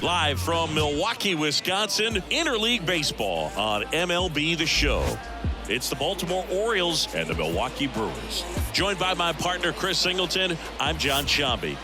Live from Milwaukee, Wisconsin, Interleague Baseball on MLB The Show. It's the Baltimore Orioles and the Milwaukee Brewers. Joined by my partner, Chris Singleton, I'm John Shambi.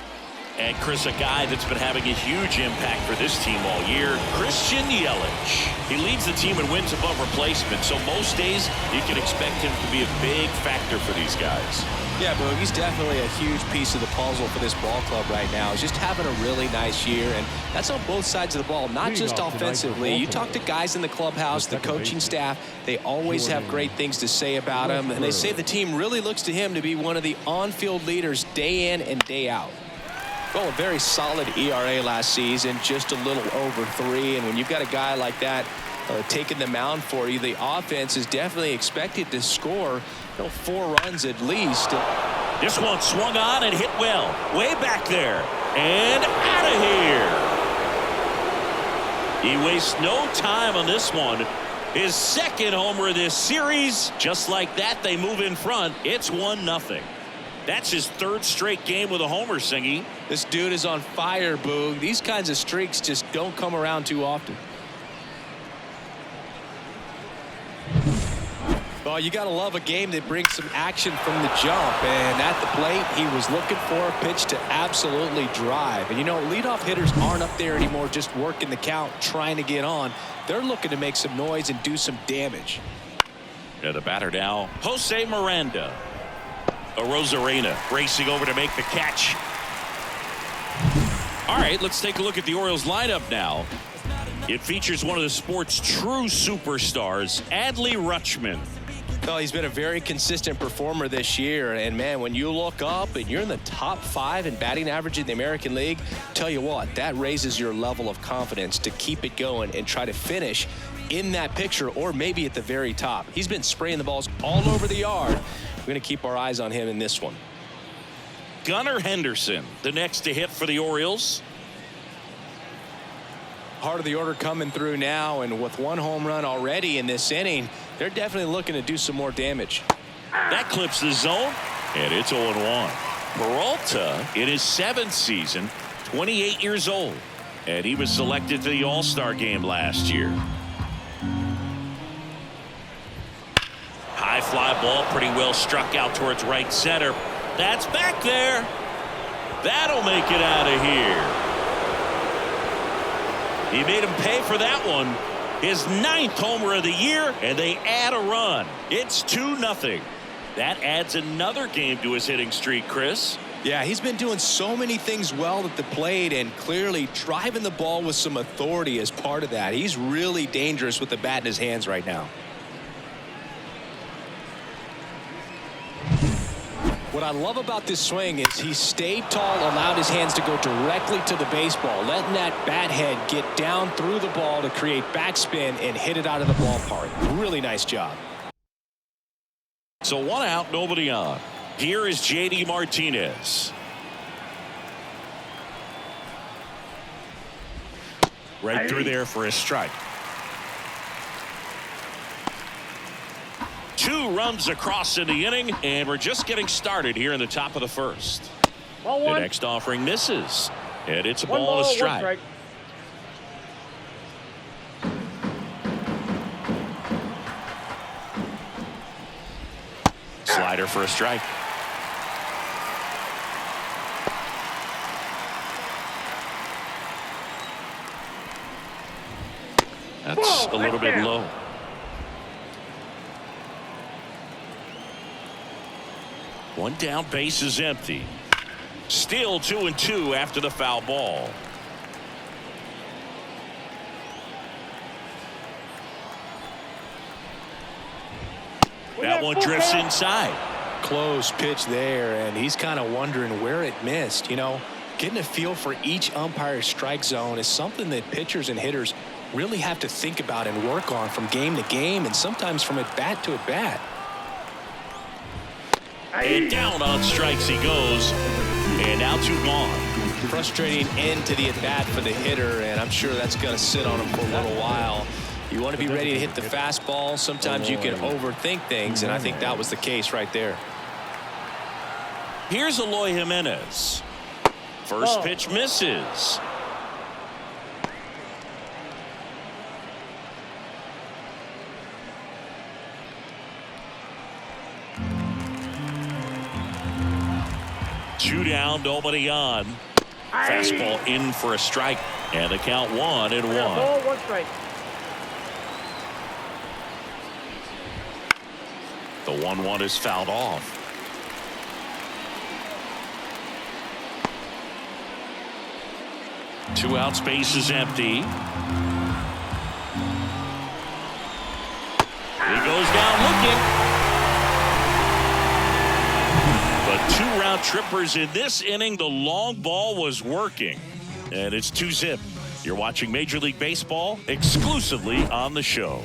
And Chris, a guy that's been having a huge impact for this team all year, Christian Yelich. He leads the team in wins above replacement, so most days you can expect him to be a big factor for these guys. Yeah, Boog, he's definitely a huge piece of the puzzle for this ball club right now. He's just having a really nice year, and that's on both sides of the ball, not just offensively. You talk to guys in the clubhouse, the coaching staff, they always have great things to say about him, and they say the team really looks to him to be one of the on-field leaders day in and day out. Well, a very solid ERA last season, just a little over 3, and when you've got a guy like that taking the mound for you, the offense is definitely expected to score 4 runs at least. This one swung on and hit well. Way back there. And out of here. He wastes no time on this one. His second homer of this series. Just like that, they move in front. It's 1-0. That's his 3rd straight game with a homer, Singy. This dude is on fire, Boog. These kinds of streaks just don't come around too often. Well, you got to love a game that brings some action from the jump. And at the plate, he was looking for a pitch to absolutely drive. And, leadoff hitters aren't up there anymore just working the count, trying to get on. They're looking to make some noise and do some damage. Yeah, the batter now, Jose Miranda. Rosarena racing over to make the catch. All right, let's take a look at the Orioles lineup now. It features one of the sport's true superstars, Adley Rutschman. Well, he's been a very consistent performer this year, and man, when you look up and you're in the top 5 in batting average in the American League, tell you what, that raises your level of confidence to keep it going and try to finish in that picture or maybe at the very top. He's been spraying the balls all over the yard. We're going to keep our eyes on him in this one. Gunnar Henderson, the next to hit for the Orioles. Heart of the order coming through now, and with 1 home run already in this inning, they're definitely looking to do some more damage. That clips the zone, and it's 0-1. Peralta in his 7th season, 28 years old, and he was selected to the All-Star game last year. High fly ball, pretty well struck out towards right center. That's back there. That'll make it out of here. He made him pay for that one. His 9th homer of the year, and they add a run. It's 2-0. That adds another game to his hitting streak, Chris. Yeah, he's been doing so many things well at the plate and clearly driving the ball with some authority as part of that. He's really dangerous with the bat in his hands right now. What I love about this swing is he stayed tall, allowed his hands to go directly to the baseball, letting that bat head get down through the ball to create backspin and hit it out of the ballpark. Really nice job. So 1 out, nobody on. Here is J.D. Martinez. Right through there for a strike. 2 runs across in the inning, and we're just getting started here in the top of the 1st. The next offering misses, and it's a ball and a strike. Slider for a strike. That's a little bit low. One down, base is empty. Still 2-2 after the foul ball. That one drifts inside. Close pitch there, and he's kind of wondering where it missed. Getting a feel for each umpire's strike zone is something that pitchers and hitters really have to think about and work on from game to game and sometimes from at bat to at bat. And down on strikes he goes, and now 2 gone. Frustrating end to the at bat for the hitter, and I'm sure that's going to sit on him for a little while. You want to be ready to hit the fastball. Sometimes you can overthink things, and I think that was the case right there. Here's Eloy Jimenez. First pitch misses. down, nobody on. Fastball in for a strike, and the count 1-1. Ball, 1 strike. The 1-1 is fouled off. Two out, space is empty. He goes down looking. But 2 round trippers in this inning. The long ball was working. And it's 2-zip. You're watching Major League Baseball exclusively on the show.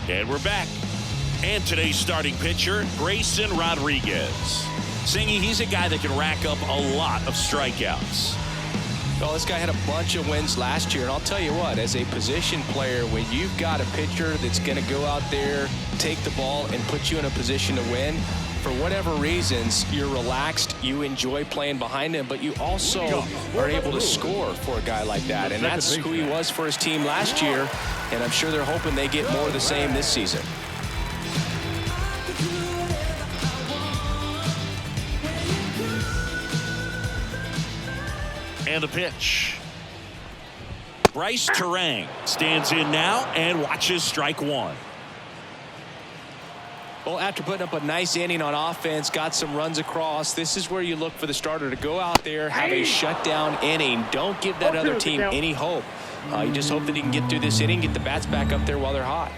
And we're back. And today's starting pitcher, Grayson Rodriguez. Singy, he's a guy that can rack up a lot of strikeouts. Well, this guy had a bunch of wins last year, and I'll tell you what, as a position player, when you've got a pitcher that's going to go out there, take the ball, and put you in a position to win, for whatever reasons, you're relaxed, you enjoy playing behind him, but you also are able to score for a guy like that. And that's who he was for his team last year, and I'm sure they're hoping they get more of the same this season. And the pitch. Bryce Terang stands in now and watches strike 1. Well, after putting up a nice inning on offense, got some runs across, this is where you look for the starter to go out there, have a shutdown inning. Don't give that other team any hope. You just hope that he can get through this inning, get the bats back up there while they're hot.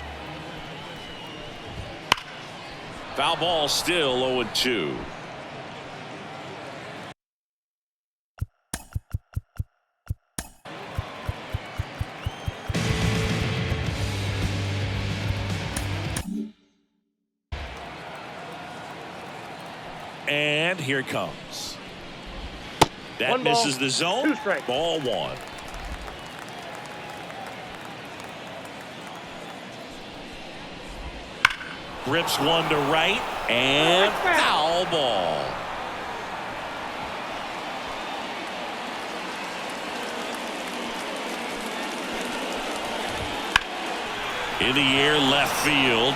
Foul ball, still 0-2. And here it comes. That misses the zone. Ball 1. Rips one to right and foul ball. In the air, left field.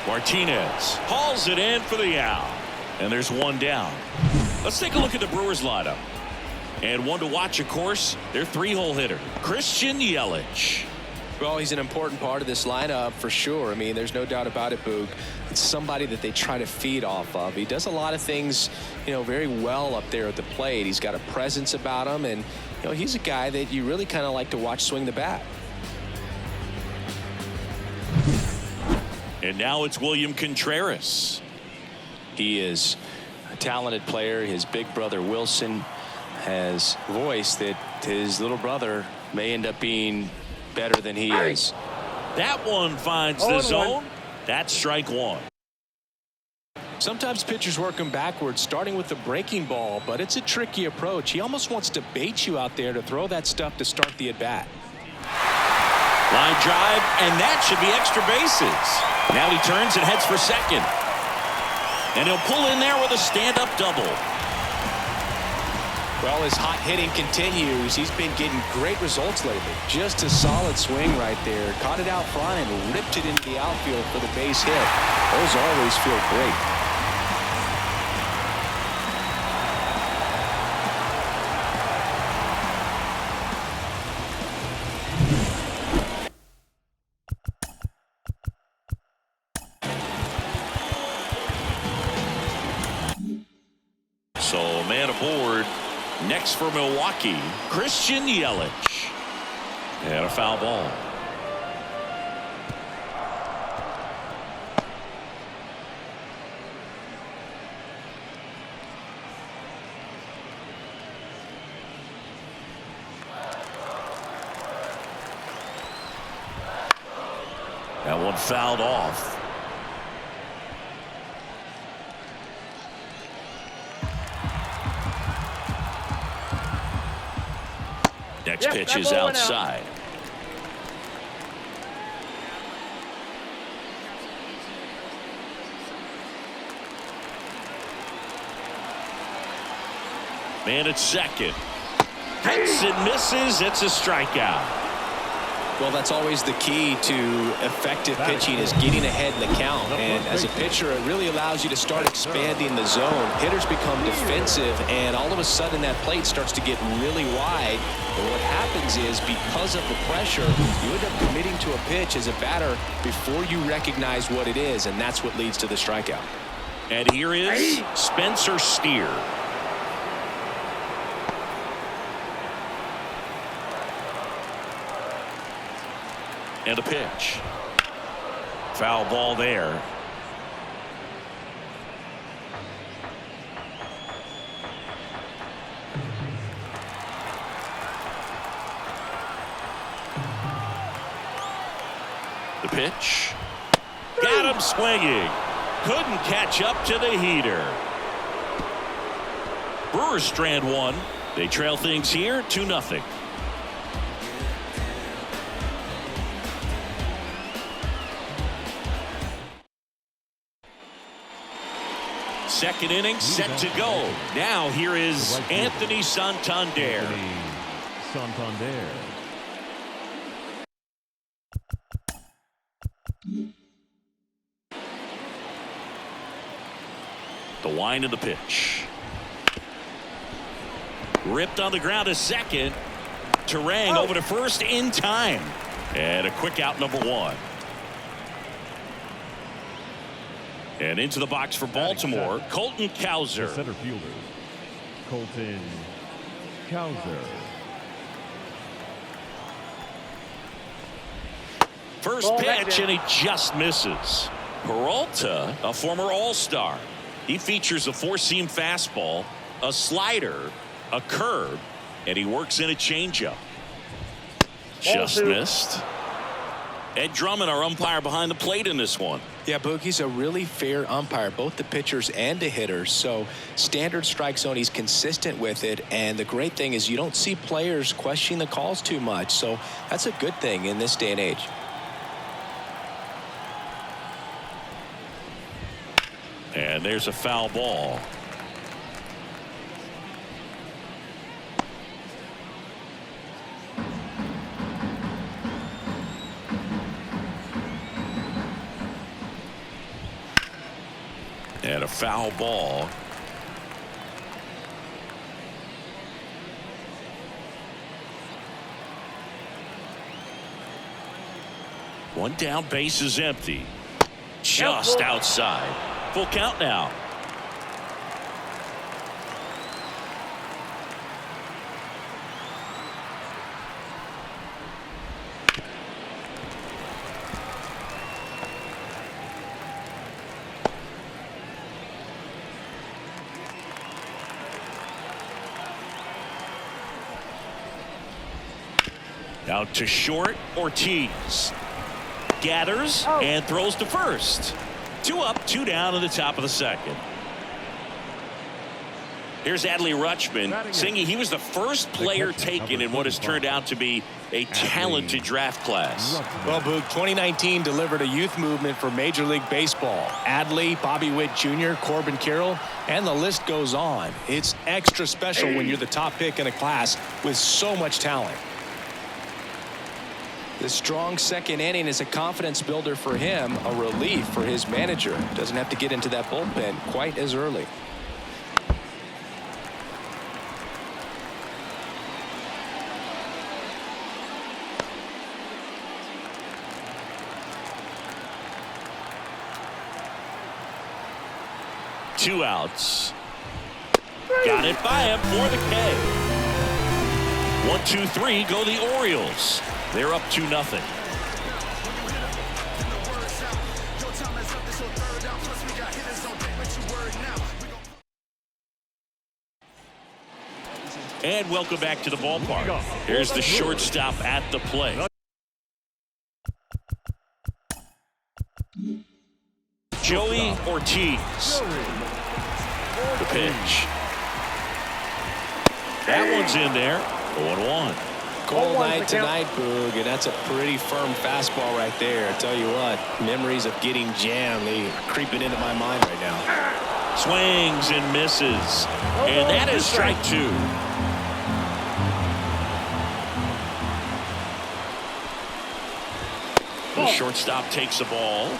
Martinez hauls it in for the out. And there's one down. Let's take a look at the Brewers lineup. And one to watch, of course, their 3-hole hitter, Christian Yelich. Well, he's an important part of this lineup for sure. I mean, there's no doubt about it, Boog. It's somebody that they try to feed off of. He does a lot of things, very well up there at the plate. He's got a presence about him, and, he's a guy that you really kind of like to watch swing the bat. And now it's William Contreras. He is a talented player. His big brother Wilson has voiced that his little brother may end up being better than he is. That one finds the zone. That's strike 1. Sometimes pitchers work him backwards, starting with the breaking ball, but it's a tricky approach. He almost wants to bait you out there to throw that stuff to start the at-bat. Line drive, and that should be extra bases. Now he turns and heads for second. And he'll pull in there with a stand-up double. Well, his hot hitting continues. He's been getting great results lately. Just a solid swing right there. Caught it out front and ripped it into the outfield for the base hit. Those always feel great. So man aboard. Next for Milwaukee, Christian Yelich. And a foul ball. That one fouled off. Next pitch is outside. Man at second. Hits and misses. It's a strikeout. Well, that's always the key to effective pitching, is getting ahead in the count. And as a pitcher, it really allows you to start expanding the zone. Hitters become defensive, and all of a sudden that plate starts to get really wide. And what happens is, because of the pressure, you end up committing to a pitch as a batter before you recognize what it is, and that's what leads to the strikeout. And here is Spencer Steer. And a pitch. Foul ball there. The pitch. Got him swinging. Couldn't catch up to the heater. Brewers strand one. They trail things here 2-0. Second inning set to go. Now here is Anthony Santander. The wind of the pitch. Ripped on the ground to second. Terang over to first in time. And a quick out, number one. And into the box for Baltimore, Colton Cowser. The center fielder, Colton Cowser. First pitch, and he just misses. Peralta, a former All-Star. He features a four-seam fastball, a slider, a curve, and he works in a changeup. Just missed. Ed Drummond, our umpire behind the plate in this one. Yeah, Boog, he's a really fair umpire, both the pitchers and the hitters. So standard strike zone, he's consistent with it. And the great thing is you don't see players questioning the calls too much. So that's a good thing in this day and age. And there's a foul ball. And a foul ball. One down, base is empty. Just outside. Full count now. Out to short, Ortiz. Gathers and throws to first. 2 up, 2 down in the top of the second. Here's Adley Rutschman singing. He was the first player taken in what has turned out to be a talented draft class. Well, Boog, 2019 delivered a youth movement for Major League Baseball. Adley, Bobby Witt Jr., Corbin Carroll, and the list goes on. It's extra special when you're the top pick in a class with so much talent. The strong second inning is a confidence builder for him, a relief for his manager. Doesn't have to get into that bullpen quite as early. Two outs. Got it by him for the K. 1, 2, 3 go the Orioles. They're up 2-0. And welcome back to the ballpark. Here's the shortstop at the plate. Joey Ortiz. The pitch. That one's in there. 0-1. Cold night tonight, Boog, and that's a pretty firm fastball right there. I tell you what, memories of getting jammed, they are creeping into my mind right now. Swings and misses. And that is strike 2. The shortstop takes the ball.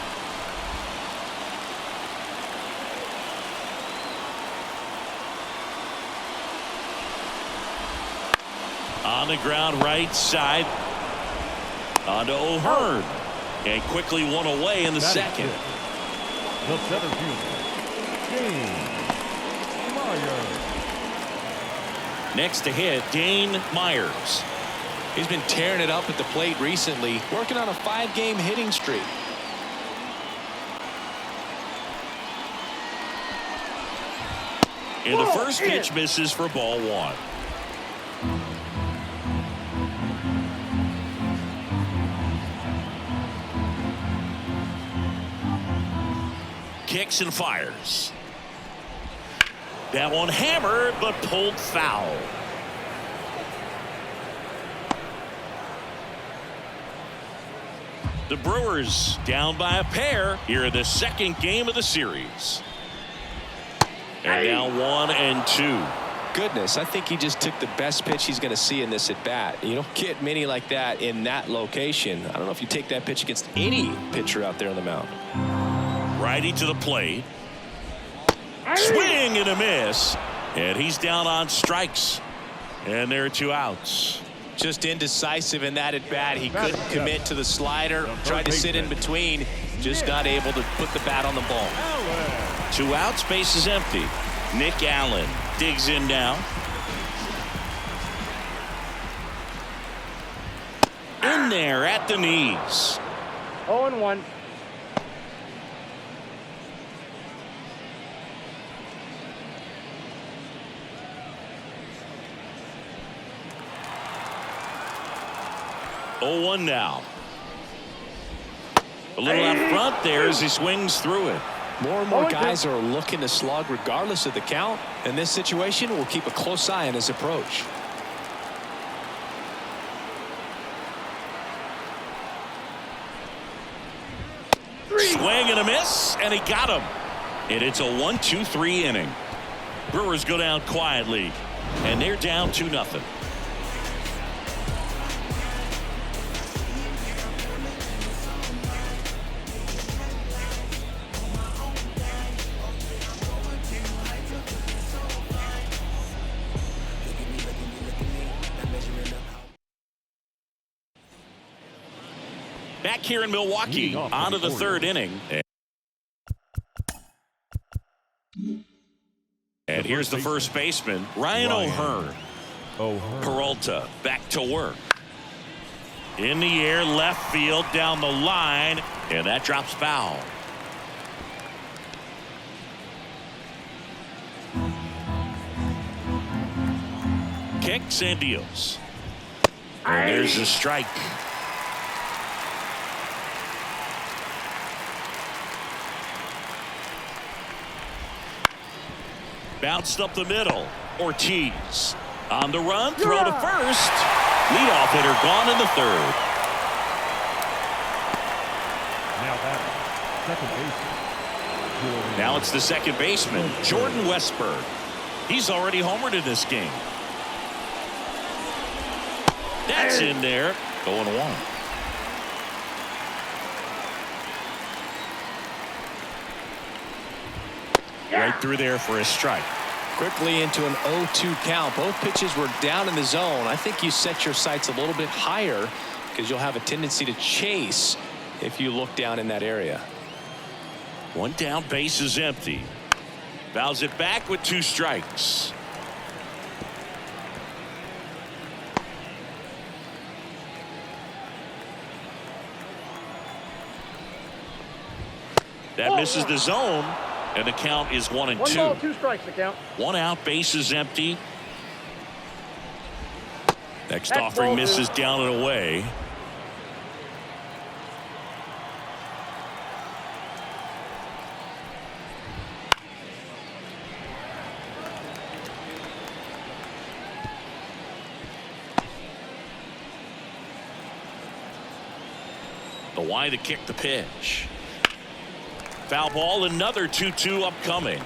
On the ground right side. On to O'Hearn. And quickly one away in the second. The center fielder, Dane Myers. Next to hit, Dane Myers. He's been tearing it up at the plate recently, working on a 5-game hitting streak. And the first pitch misses for ball 1. Kicks and fires. That one hammered but pulled foul. The Brewers down by a pair here in the second game of the series. And now 1-2. Goodness, I think he just took the best pitch he's going to see in this at bat. You don't get many like that in that location. I don't know if you take that pitch against any pitcher out there on the mound. Righty to the plate. Swing and a miss. And he's down on strikes. And there are 2 outs. Just indecisive in that at bat. He couldn't commit to the slider. Tried to sit in between. Just not able to put the bat on the ball. 2 outs, base is empty. Nick Allen digs in now. In there at the knees. 0-1. Oh, 1 now. A little out front there as he swings through it. More and more guys are looking to slug regardless of the count. In this situation, we'll keep a close eye on his approach. Swing and a miss, and he got him. And it's a 1-2-3 inning. Brewers go down quietly, and they're down 2-0. Back here in Milwaukee, on to the 3rd inning. And here's the first baseman, Ryan O'Hearn. Peralta back to work. In the air, left field, down the line, and that drops foul. Kicks and deals. And there's a strike. Bounced up the middle. Ortiz on the run, throw to first. Leadoff hitter gone in the 3rd. Now it's the second baseman, Jordan Westburg. He's already homered in this game. That's in there. 0-1. Right through there for a strike. Quickly into an 0-2 count. Both pitches were down in the zone. I think you set your sights a little bit higher because you'll have a tendency to chase if you look down in that area. 1 down, base is empty. Fouls it back with 2 strikes. That misses the zone. And the count is 1-2. 1 ball, 2 strikes the count. 1 out, base is empty. Next offering misses down and away. The Y to kick the pitch. Foul ball, another 2-2 upcoming.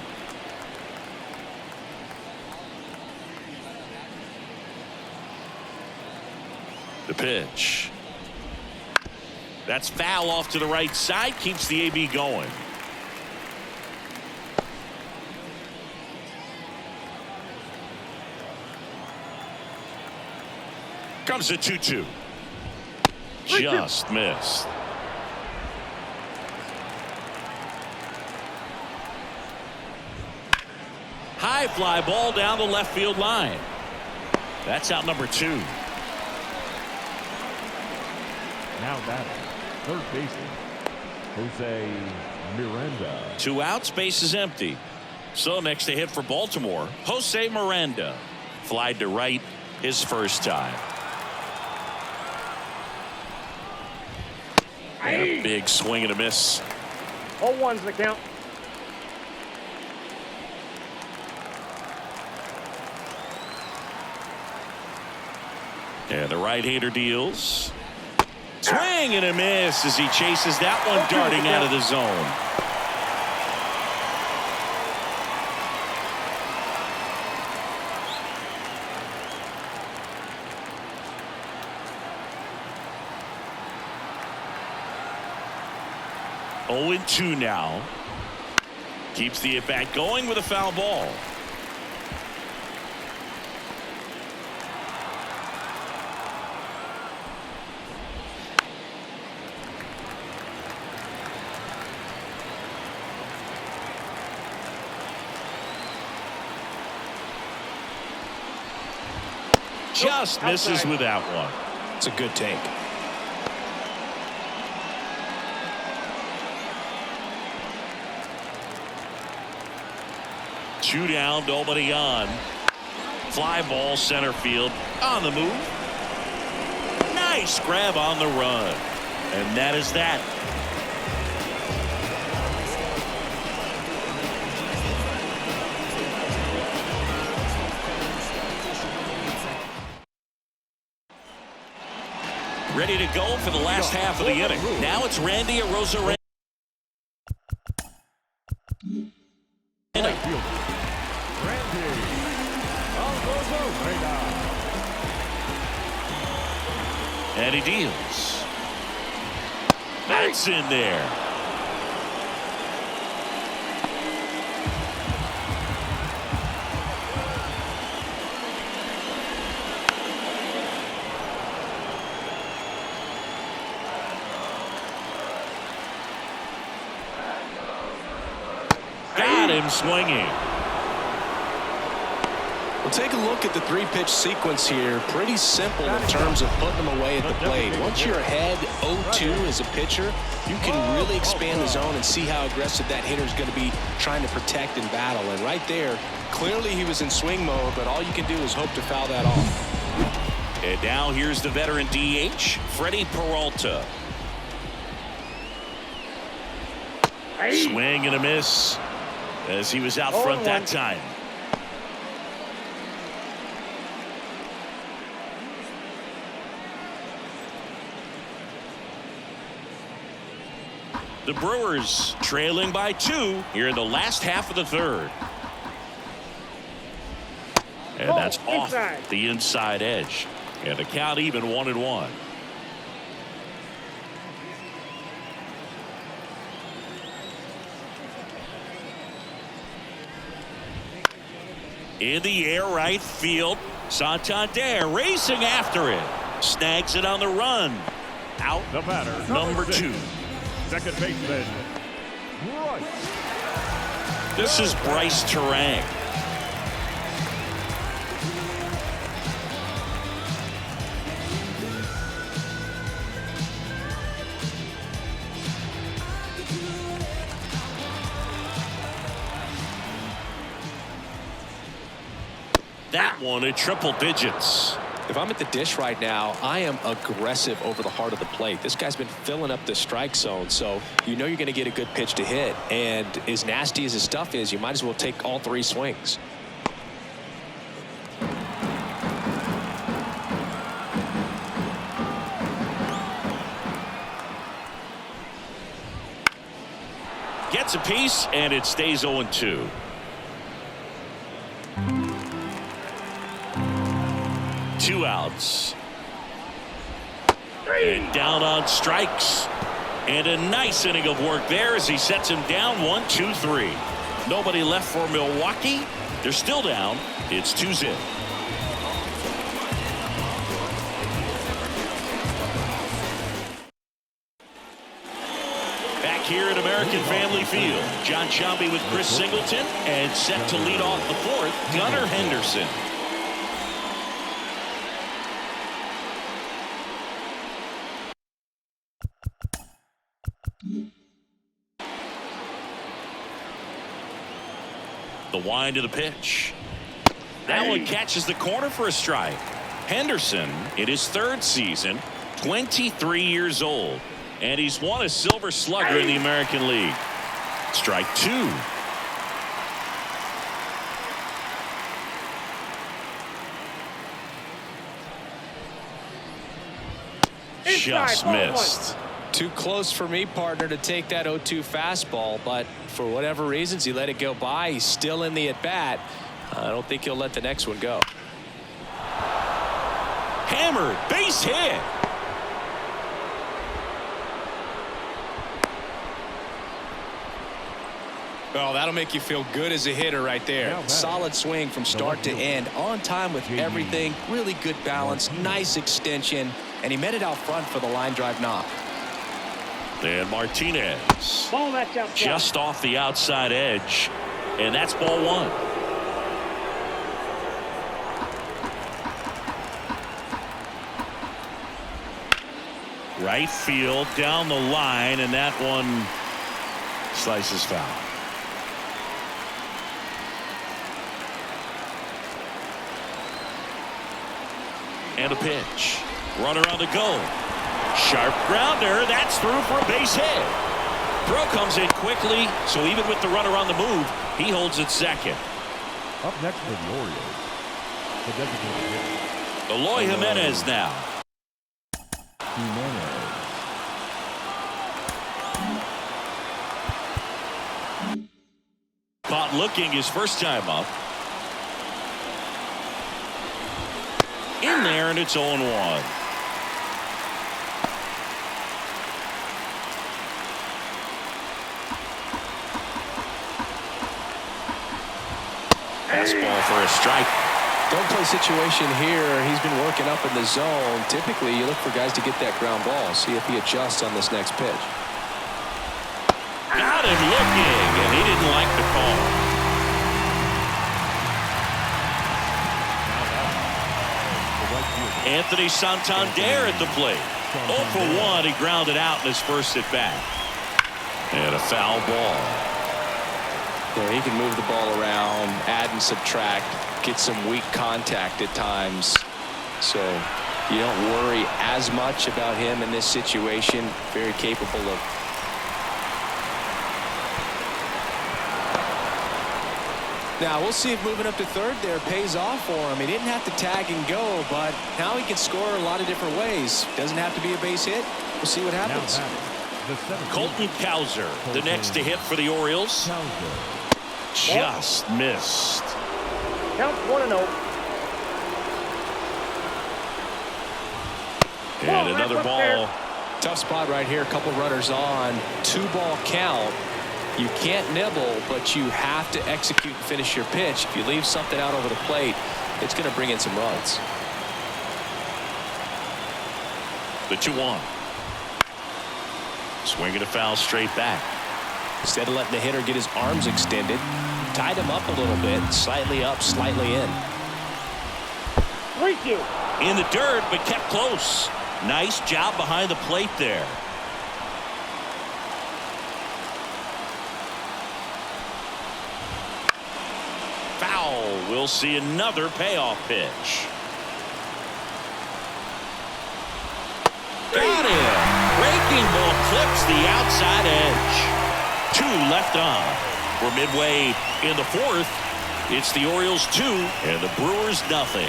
The pitch. That's foul off to the right side. Keeps the AB going. Comes a 2-2. Just missed. High fly ball down the left field line. That's out number 2. Now batting, third baseman, Jose Miranda. 2 outs, base is empty. So next to hit for Baltimore, Jose Miranda. Flied to right his first time. And a big swing and a miss. 0-1's the count. And the right-hander deals. Swing and a miss as he chases that one darting out of the zone. Oh, 0-2 now. Keeps the at-bat going with a foul ball. Just misses with that one. It's a good take. Two down, nobody on. Fly ball center field on the move. Nice grab on the run. And that is that. Ready to go for the last half of the inning. Now it's Randy Arozarena. And he deals. That's in there. Got him swinging. Well, take a look at the 3-pitch sequence here. Pretty simple in terms of putting them away at the plate. Once you're ahead 0-2 as a pitcher, you can really expand the zone and see how aggressive that hitter is going to be trying to protect and battle. And right there, clearly he was in swing mode, but all you can do is hope to foul that off. And now here's the veteran DH, Freddie Peralta. Swing and a miss as he was out front that time. The Brewers trailing by 2 here in the last half of the third. And that's off the inside edge. And the count even 1-1. In the air right field. Santander racing after it. Snags it on the run. Out The batter, number 2. second baseman, Bryce. This is Bryce Terang. That one at triple digits. If I'm at the dish right now, I am aggressive over the heart of the plate. This guy's been filling up the strike zone, so you know you're going to get a good pitch to hit. And as nasty as his stuff is, you might as well take all 3 swings. Gets a piece, and it stays 0-2. Two outs. And down on strikes. And a nice inning of work there as he sets him down 1-2-3. Nobody left for Milwaukee. They're still down. It's 2-0. Back here at American Family Field, John Sciambi with Chris Singleton, and set to lead off the fourth, Gunnar Henderson. The wind of the pitch. That one catches the corner for a strike. Henderson, in his third season, 23 years old, and he's won a Silver Slugger in the American League. Strike two. Just missed. Too close for me, partner, to take that 0-2 fastball, but for whatever reasons he let it go by. He's still in the at-bat. I don't think he'll let the next one go. Hammered, base hit. Well, that'll make you feel good as a hitter right there. Solid swing from start to end. On time with everything. Really good balance. Nice extension. And he met it out front for the line drive knock. And Martinez. Just off the outside edge. And that's ball one. Right field down the line, and that one slices foul. And a pitch. Runner on the go. Sharp grounder. That's through for a base hit. Throw comes in quickly, so even with the runner on the move, he holds it second. Up next for the Orioles, the designated hitter, Eloy Jimenez now. Caught looking his first time up. In there, and it's 0-1. Fastball for a strike. Don't play situation here. He's been working up in the zone. Typically, you look for guys to get that ground ball. See if he adjusts on this next pitch. Got him looking, and he didn't like the call. Anthony Santander at the plate. 0 for 1. He grounded out in his first at bat. And a foul ball. Yeah, he can move the ball around, add and subtract, get some weak contact at times. So you don't worry as much about him in this situation. Very capable of. Now we'll see if moving up to third there pays off for him. He didn't have to tag and go, but now he can score a lot of different ways. Doesn't have to be a base hit. We'll see what happens. Colton Cowser, the next to hit for the Orioles. Just missed. Count 1-0. And another ball. Tough spot right here. A couple runners on. 2-ball count. You can't nibble, but you have to execute and finish your pitch. If you leave something out over the plate, it's going to bring in some runs. The 2-1. Swinging a foul straight back. Instead of letting the hitter get his arms extended, tied him up a little bit, slightly up, slightly in. 3-2. In the dirt, but kept close. Nice job behind the plate there. Foul. We'll see another payoff pitch. Got him. Breaking ball clips the outside edge. 2 left on. We're midway in the fourth. It's the Orioles 2 and the Brewers nothing.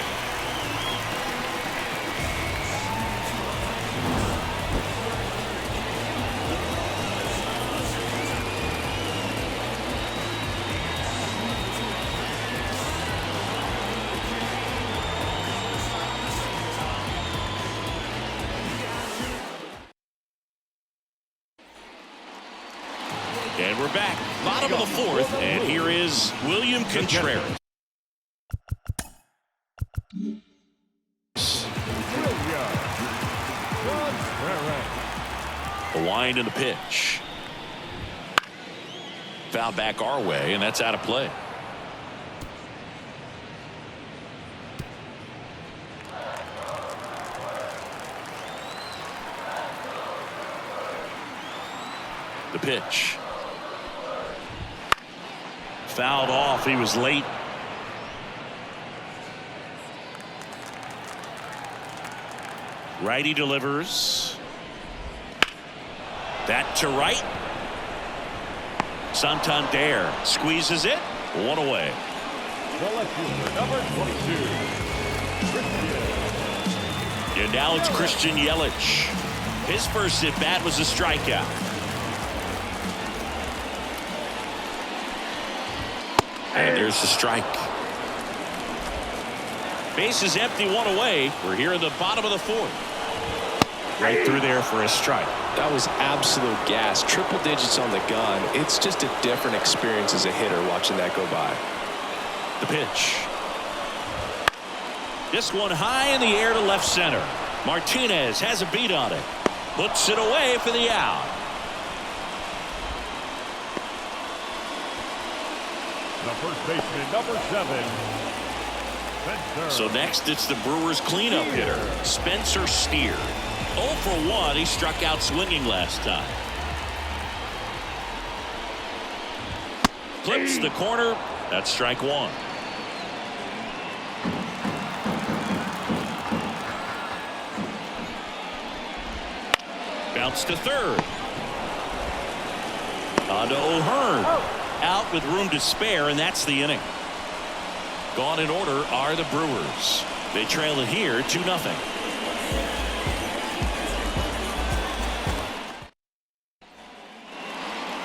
We're back, bottom of the fourth, and here is William Contreras. The wind and the pitch. Foul back our way, and that's out of play. The pitch. Fouled off. He was late. Righty delivers. That to right. Santander squeezes it. One away. Number 22. And now it's Christian Yelich. His first at bat was a strikeout. And there's the strike. Base is empty, one away. We're here in the bottom of the fourth. Right through there for a strike. That was absolute gas. Triple digits on the gun. It's just a different experience as a hitter watching that go by. The pitch. This one high in the air to left center. Martinez has a beat on it. Puts it away for the out. The first baseman, number 7. So next it's the Brewers cleanup hitter, Spencer Steer. 0 for 1. He struck out swinging last time. Clips the corner. That's strike one. Bounce to third. On to O'Hearn. Out with room to spare, and that's the inning. Gone in order are the Brewers. They trail it here 2-0.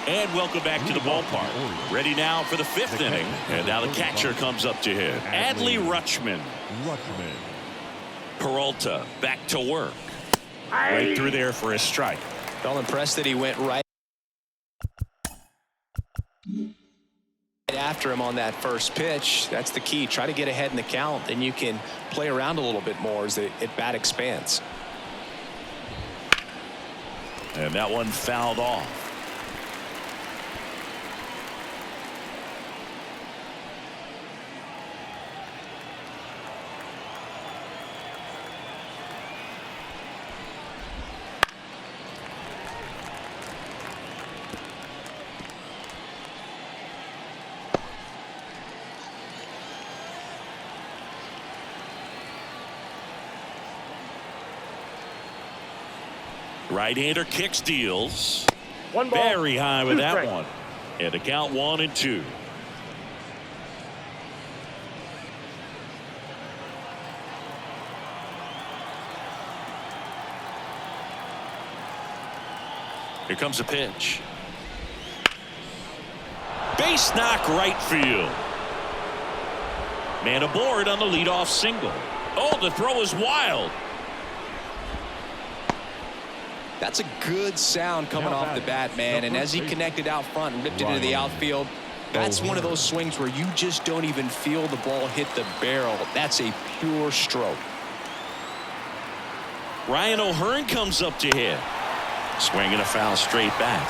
And welcome back to the ballpark. Ready now for the fifth inning. And now the catcher comes up to him. Adley Rutschman. Peralta back to work. Right through there for a strike. Well, impressed that he went right after him on that first pitch. That's the key. Try to get ahead in the count, then you can play around a little bit more as the at-bat expands. And that one fouled off. Right-hander kicks, deals. One ball, very high with two that strikes. one. And the count 1-2. Here comes a pitch. Base knock right field. Man aboard on the leadoff single. Oh, the throw is wild. That's a good sound coming off the bat, man. And as he connected out front and ripped it into the outfield, that's one of those swings where you just don't even feel the ball hit the barrel. That's a pure stroke. Ryan O'Hearn comes up to hit. Swinging a foul straight back.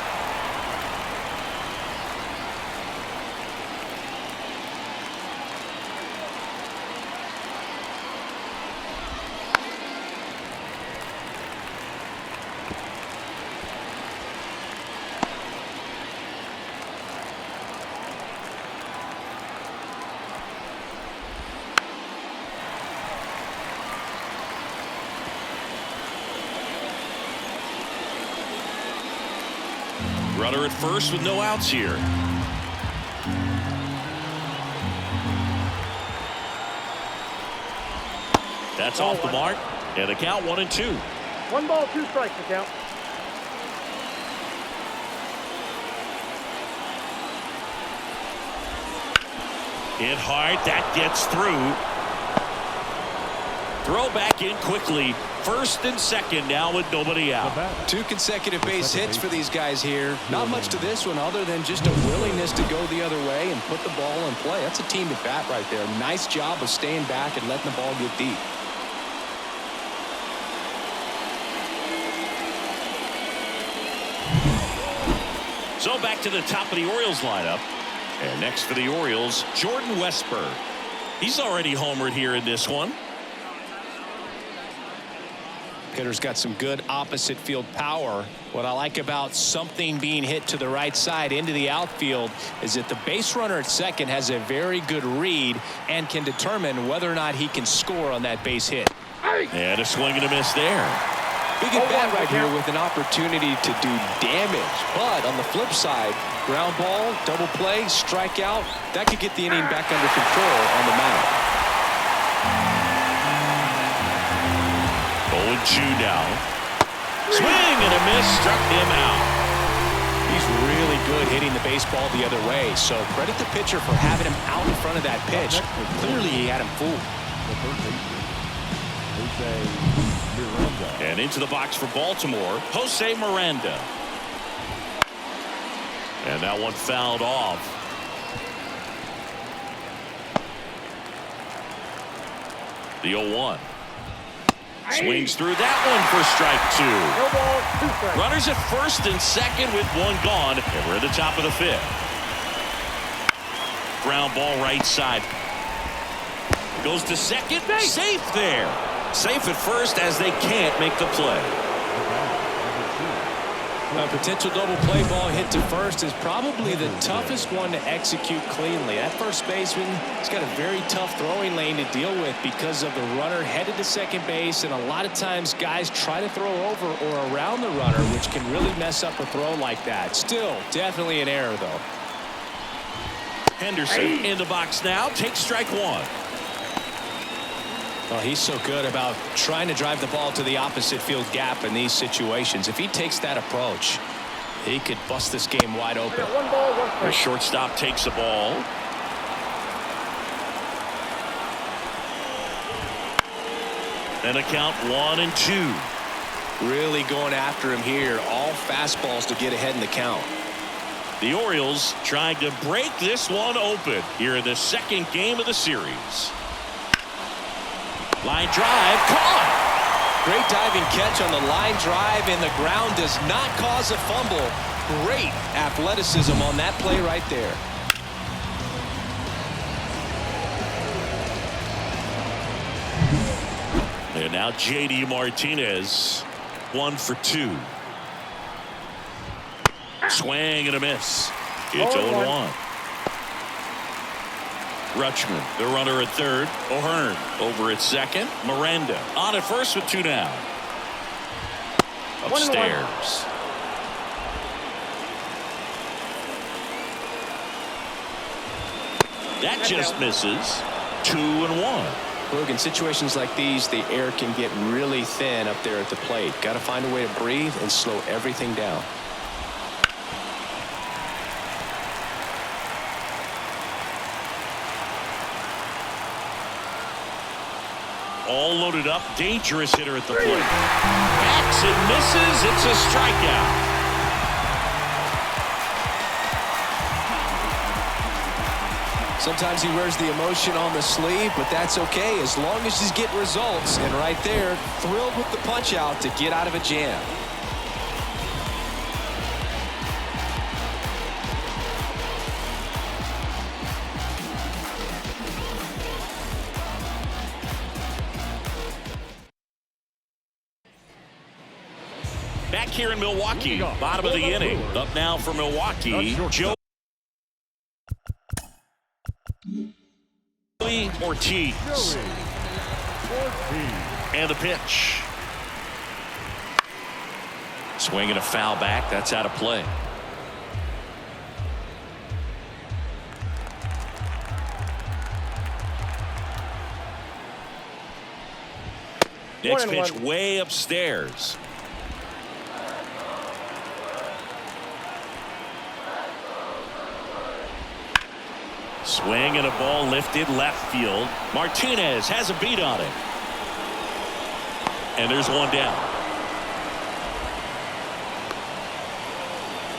Runner at first with no outs here. That's off the mark. And the count 1-2. 1 ball, 2 strikes the count. Hit hard. That gets through. Throw back in quickly. First and second now with nobody out. 2 consecutive base hits for these guys here. Not much to this one other than just a willingness to go the other way and put the ball in play. That's a team at bat right there. Nice job of staying back and letting the ball get deep. So back to the top of the Orioles lineup. And next for the Orioles, Jordan Westburg. He's already homered here in this one. Hitter's got some good opposite field power. What I like about something being hit to the right side into the outfield is that the base runner at second has a very good read and can determine whether or not he can score on that base hit. And a swing and a miss there. Big at bat right here with an opportunity to do damage. But on the flip side, ground ball, double play, strikeout, that could get the inning back under control on the mound. 0-2 now. Swing and a miss, struck him out. He's really good hitting the baseball the other way, so credit the pitcher for having him out in front of that pitch. Clearly he had him fooled. And into the box for Baltimore, Jose Miranda. And that one fouled off. The 0-1. Swings through that one for strike 2. No ball, 2 strikes. Runners at first and second with one gone. And we're at the top of the 5th. Ground ball right side. Goes to second. Safe there. Safe at first as they can't make the play. A potential double play ball hit to first is probably the toughest one to execute cleanly. That first baseman has got a very tough throwing lane to deal with because of the runner headed to second base, and a lot of times guys try to throw over or around the runner, which can really mess up a throw like that. Still, definitely an error, though. Henderson in the box now. Takes strike 1. Well, he's so good about trying to drive the ball to the opposite field gap in these situations. If he takes that approach, he could bust this game wide open. 1 ball, 1 strike. The shortstop takes the ball. And a count 1-2. Really going after him here. All fastballs to get ahead in the count. The Orioles trying to break this one open here in the second game of the series. Line drive, caught. Great diving catch on the line drive, and the ground does not cause a fumble. Great athleticism on that play right there. And now J.D. Martinez, 1 for 2. Swing and a miss. It's 0-1. Rutschman, the runner at third. O'Hearn over at second. Miranda on at first with 2 down. Upstairs. That just misses. 2-1. Look, in situations like these, the air can get really thin up there at the plate. Got to find a way to breathe and slow everything down. All loaded up, dangerous hitter at the plate. Backs and misses. It's a strikeout. Sometimes he wears the emotion on the sleeve, but that's okay as long as he's getting results. And right there, thrilled with the punch out to get out of a jam. Back here in Milwaukee, bottom of the inning. Up now for Milwaukee, Joe Ortiz. And the pitch. Swing and a foul back. That's out of play. Next pitch way upstairs. Swing and a ball lifted left field. Martinez has a beat on it. and there's one down.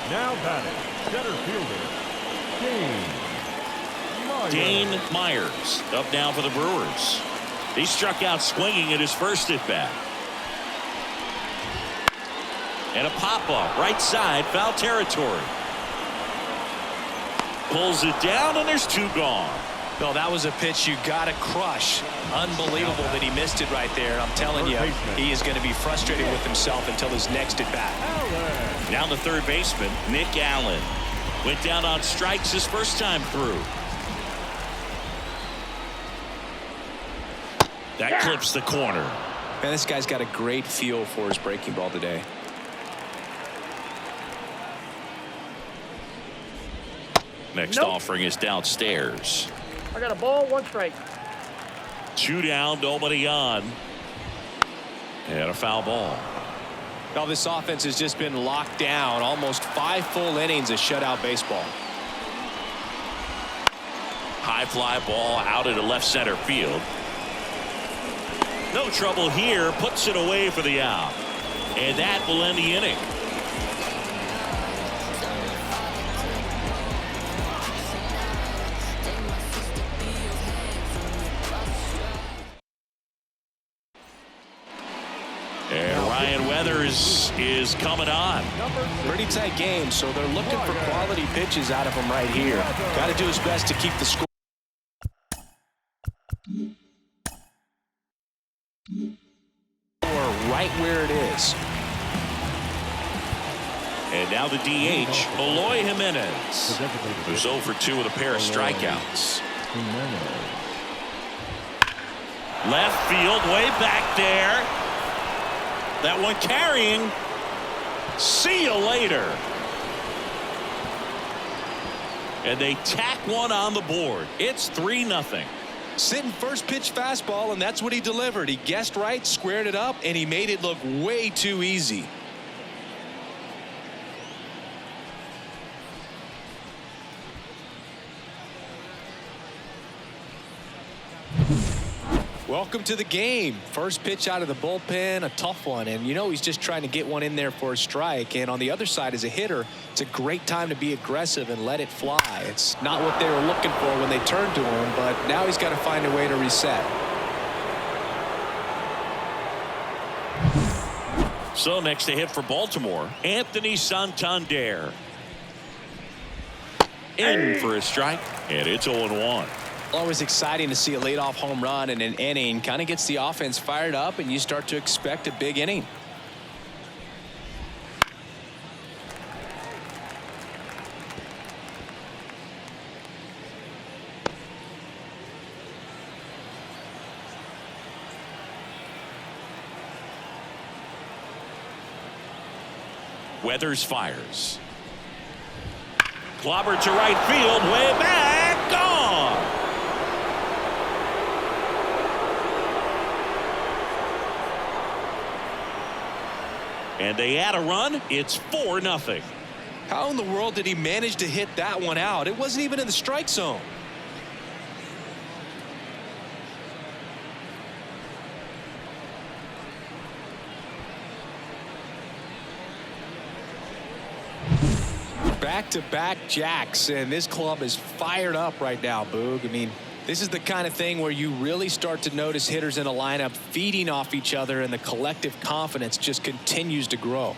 Now batting, center fielder, Dane Myers up now for the Brewers. He struck out swinging at his first at bat. And a pop-up right side, foul territory. Pulls it down, and there's two gone. Well, that was a pitch you got to crush. Unbelievable that he missed it right there. I'm telling you, he is going to be frustrated with himself until his next at bat. Now the third baseman, Nick Allen. Went down on strikes his first time through. That clips the corner. Man, this guy's got a great feel for his breaking ball today. Next offering is downstairs. I got a ball, 1 strike. 2 down, nobody on. And a foul ball. Now this offense has just been locked down. Almost 5 full innings of shutout baseball. High fly ball out into left center field. No trouble here. Puts it away for the out. And that will end the inning. And Ryan Weathers is coming on. Pretty tight game, so they're looking for quality pitches out of him right here. Got to do his best to keep the score right where it is. And now the DH, Eloy Jimenez, who's 0 for 2 with a pair of strikeouts. Left field, way back there. That one carrying. See you later. And they tack one on the board. It's 3-0. Sitting first pitch fastball, and that's what he delivered. He guessed right, squared it up, and he made it look way too easy. Welcome to the game. First pitch out of the bullpen, a tough one, and you know he's just trying to get one in there for a strike. And on the other side, as a hitter, it's a great time to be aggressive and let it fly. It's not what they were looking for when they turned to him, but now he's got to find a way to reset. So next to hit for Baltimore, Anthony Santander. In for a strike, and it's 0-1. Always exciting to see a leadoff home run in an inning. Kind of gets the offense fired up, and you start to expect a big inning. Weathers fires. Clobber to right field, way back, gone. And they add a run. It's 4-0. How in the world did he manage to hit that one out? It wasn't even in the strike zone. Back-to-back jacks, and this club is fired up right now, Boog. I mean, this is the kind of thing where you really start to notice hitters in a lineup feeding off each other, and the collective confidence just continues to grow.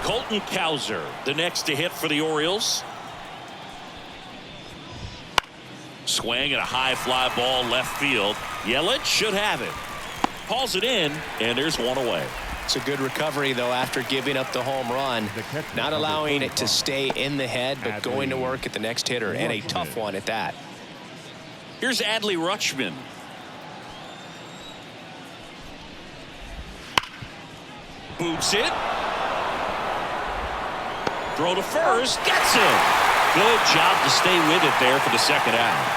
Colton Cowser, the next to hit for the Orioles. Swing and a high fly ball left field. Yelich should have it. Hauls it in, and there's one away. It's a good recovery, though, after giving up the home run. Not allowing it to stay in the head, but going to work at the next hitter, and a tough one at that. Here's Adley Rutschman. Boots it. Throw to first. Gets it. Good job to stay with it there for the second out.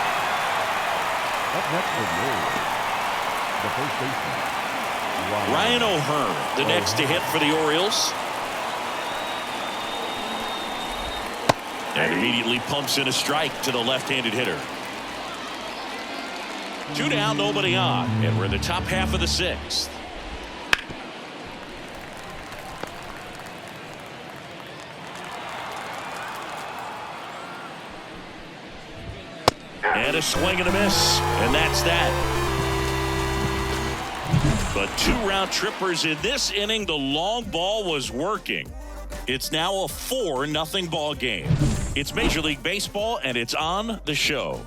Up next for the Orioles, the first baseman, Ryan O'Hearn, the next to hit for the Orioles. And immediately pumps in a strike to the left-handed hitter. 2 down, nobody on, and we're in the top half of the 6th. And a swing and a miss, and that's that. But 2 round trippers in this inning. The long ball was working. It's now a 4-0 ball game. It's Major League Baseball, and it's on the show.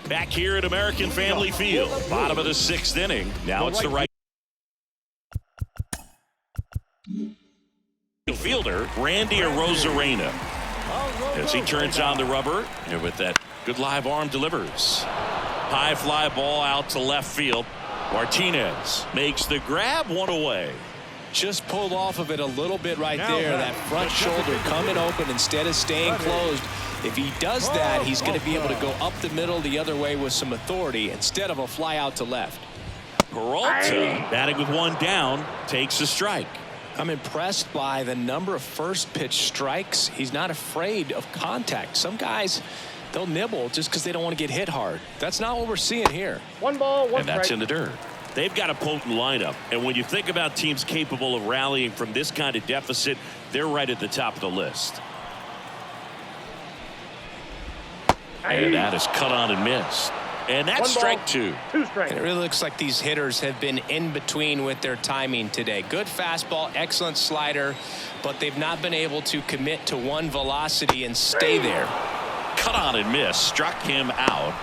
Back here at American Family Field, bottom of the 6th inning. Now it's the right fielder, Randy Arozarena, as he turns on the rubber, and with that good live arm delivers. High fly ball out to left field. Martinez makes the grab, 1 away. Just pulled off of it a little bit right there. That front shoulder coming open instead of staying closed. If he does that, he's going to be able to go up the middle the other way with some authority instead of a fly out to left. Peralta, batting with 1 down, takes a strike. I'm impressed by the number of first pitch strikes. He's not afraid of contact. Some guys, they'll nibble just because they don't want to get hit hard. That's not what we're seeing here. 1 ball, 1 strike. And that's in the dirt. They've got a potent lineup, and when you think about teams capable of rallying from this kind of deficit, they're right at the top of the list. And that is cut on and missed. And that's strike 2. 2 strikes. It really looks like these hitters have been in between with their timing today. Good fastball, excellent slider, but they've not been able to commit to one velocity and stay there. Cut on and miss. Struck him out.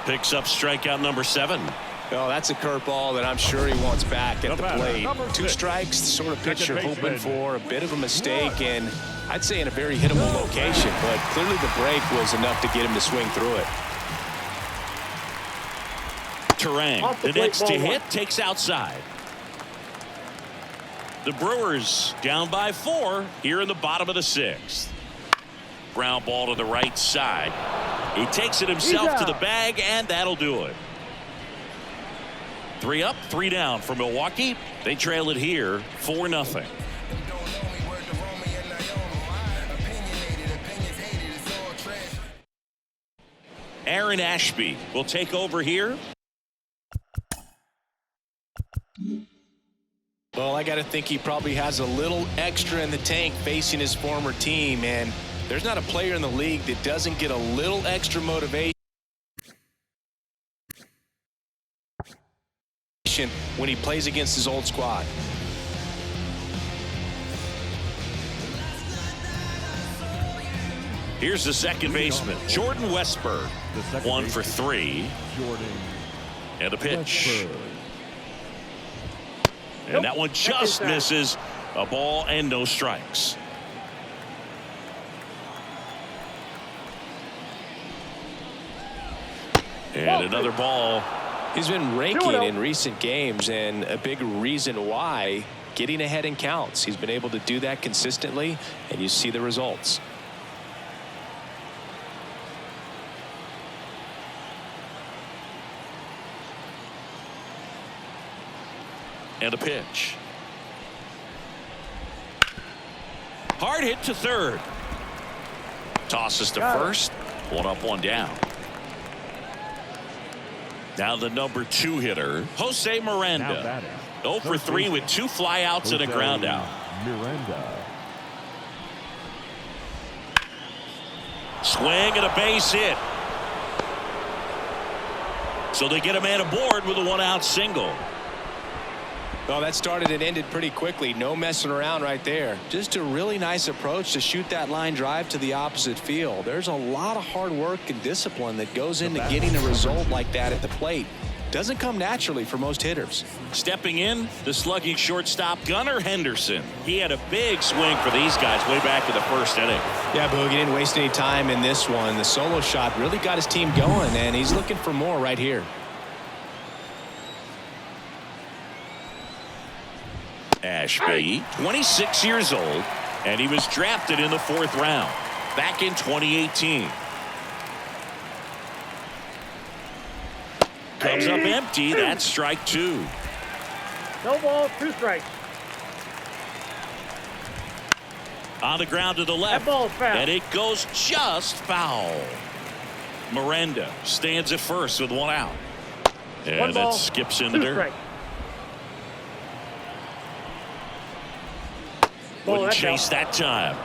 Picks up strikeout number 7. Oh, that's a curveball that I'm sure he wants back at the plate. 2 strikes, the sort of pitch you're hoping for. A bit of a mistake, and I'd say in a very hittable location, but clearly the break was enough to get him to swing through it. Turang, the next to hit, takes outside. The Brewers down by 4 here in the bottom of the 6th. Ground ball to the right side. He takes it himself to the bag, and that'll do it. 3 up, 3 down for Milwaukee. They trail it here 4-0. Aaron Ashby will take over here. Well, I got to think he probably has a little extra in the tank facing his former team, and there's not a player in the league that doesn't get a little extra motivation when he plays against his old squad. Here's the second baseman, Jordan Westberg. 1 for 3. And a pitch. And that one just misses. A ball and no strikes. And another ball. He's been raking in recent games, and a big reason why, getting ahead in counts. He's been able to do that consistently, and you see the results. And a pitch. Hard hit to third. Tosses to first. 1 up, 1 down. Now the number 2 hitter, Jose Miranda. 0 for 3 with 2 flyouts and a ground out. Miranda. Swing and a base hit. So they get a man aboard with a 1-out single. Well, that started and ended pretty quickly. No messing around right there. Just a really nice approach to shoot that line drive to the opposite field. There's a lot of hard work and discipline that goes into getting a result like that at the plate. Doesn't come naturally for most hitters. Stepping in, the slugging shortstop, Gunnar Henderson. He had a big swing for these guys way back in the first inning. Yeah, Boog, he didn't waste any time in this one. The solo shot really got his team going, and he's looking for more right here. Ashby, 26 years old, and he was drafted in the 4th round back in 2018. Comes up empty. That's strike 2. No ball, 2 strikes. On the ground to the left. That ball's foul. And it goes just foul. Miranda stands at first with 1 out. And it skips in the dirt. Strikes. Wouldn't chase that time.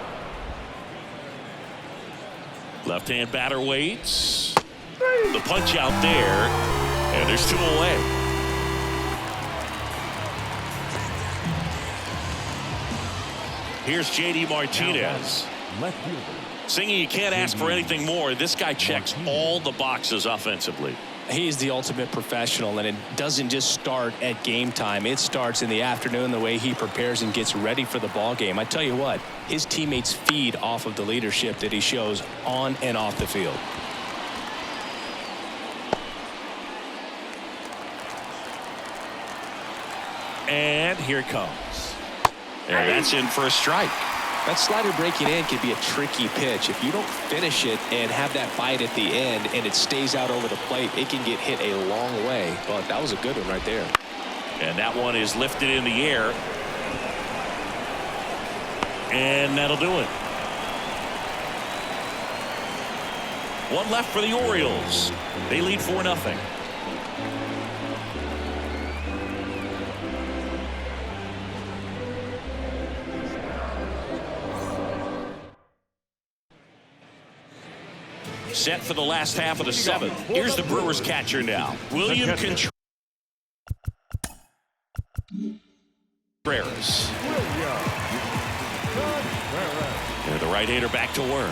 Left-hand batter waits. The punch out there. And there's 2 away. Here's J.D. Martinez. Left fielder. Singing, you can't ask for anything more. This guy checks all the boxes offensively. He's the ultimate professional, and it doesn't just start at game time. It starts in the afternoon, the way he prepares and gets ready for the ball game. I tell you what, his teammates feed off of the leadership that he shows on and off the field. And here it comes. And that's in for a strike. That slider breaking in can be a tricky pitch. If you don't finish it and have that bite at the end and it stays out over the plate, it can get hit a long way. But that was a good one right there. And that one is lifted in the air. And that'll do it. 1 left for the Orioles. They lead 4-0. Set for the last half of the 7th. Here's the Brewers catcher now. William Contreras. And the right-hander back to work.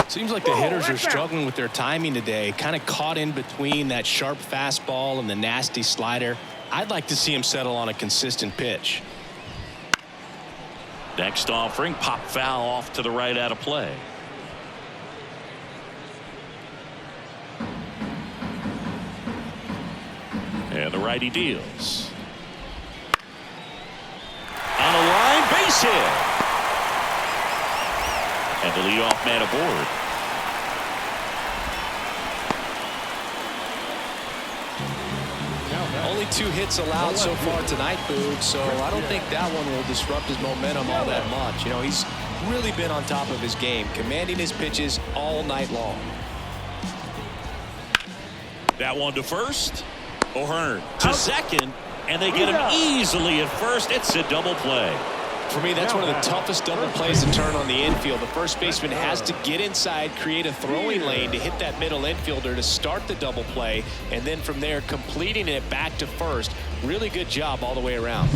Seems like the hitters are struggling with their timing today. Kind of caught in between that sharp fastball and the nasty slider. I'd like to see him settle on a consistent pitch. Next offering, pop foul off to the right out of play. And the righty deals. On the line, base hit. And the leadoff man aboard. Only 2 hits allowed so far tonight, Boog, so I don't think that one will disrupt his momentum all that much. You know, he's really been on top of his game, commanding his pitches all night long. That one to first. O'Hearn to second, and they get him easily at first. It's a double play. For me, that's one of the toughest double plays to turn on the infield. The first baseman has to get inside, create a throwing lane to hit that middle infielder to start the double play, and then from there completing it back to first. Really good job all the way around.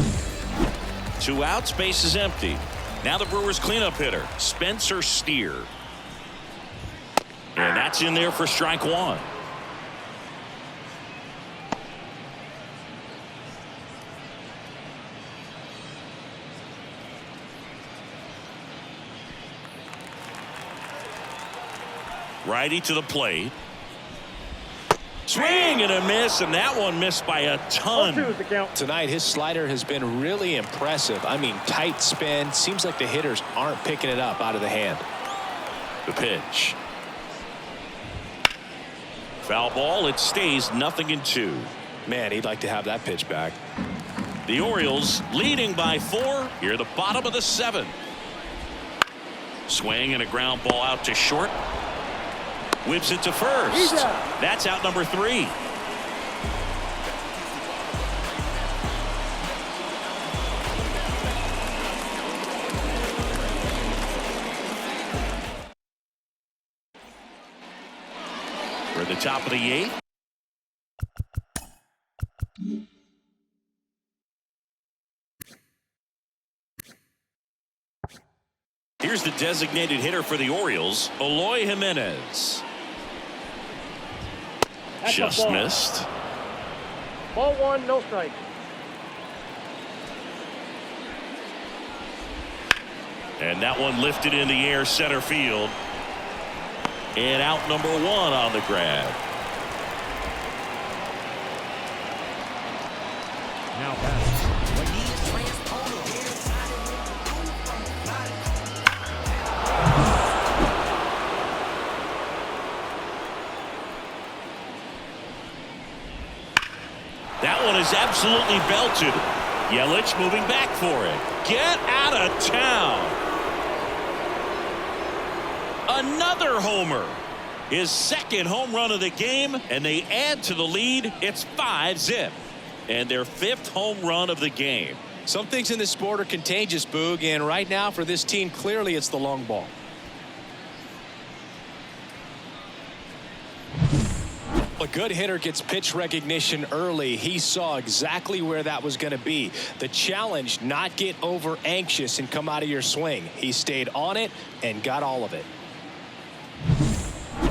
2 outs, base is empty. Now the Brewers cleanup hitter, Spencer Steer. And that's in there for strike 1. Righty to the plate. Swing and a miss, and that one missed by a ton. Tonight, his slider has been really impressive. I mean, tight spin. Seems like the hitters aren't picking it up out of the hand. The pitch. Foul ball. It stays 0-2. Man, he'd like to have that pitch back. The Orioles leading by 4 here at the bottom of the 7th. Swing and a ground ball out to short. Whips it to first. That's out number 3. We're at the top of the 8th. Here's the designated hitter for the Orioles, Eloy Jimenez. Just missed. Ball 1, no strike. And that one lifted in the air center field. And out number 1 on the grab. Now batting. That one is absolutely belted. Yelich moving back for it. Get out of town. Another homer. His second home run of the game, and they add to the lead. It's 5-zip. And their fifth home run of the game. Some things in this sport are contagious, Boog, and right now for this team, clearly it's the long ball. A good hitter gets pitch recognition early. He saw exactly where that was going to be. The challenge, not get over anxious and come out of your swing. He stayed on it and got all of it.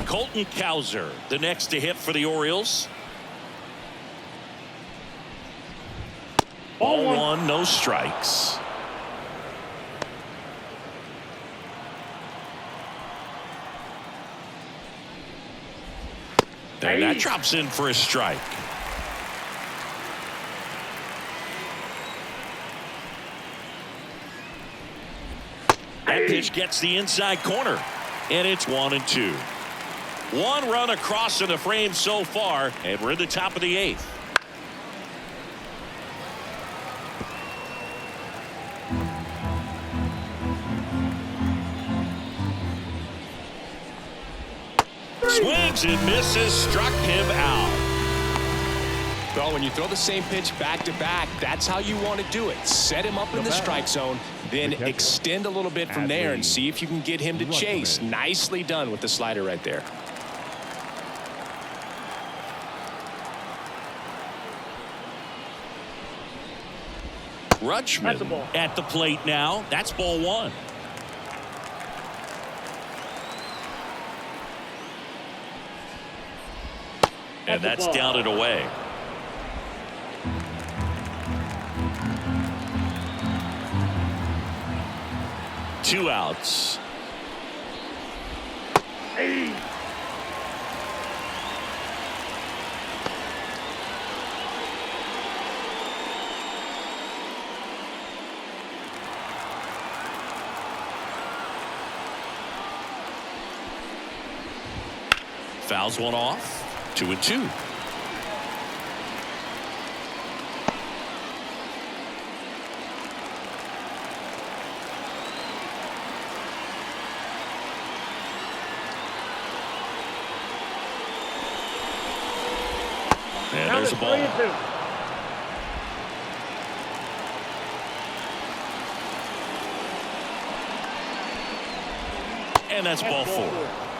Colton Cowser, the next to hit for the Orioles. Ball one, no strikes. And that drops in for a strike. That pitch gets the inside corner, and it's 1-2. One run across in the frame so far, and we're in the top of the eighth. Swings and misses, struck him out. Well, when you throw the same pitch back to back, that's how you want to do it. Set him up in the strike zone, then extend a little bit from there and see if you can get him to chase. Nicely done with the slider right there. Rutschman at the plate now. That's ball one. And that's down and away. Two outs. Fouls one off. 2-2. And there's a ball. And that's ball four.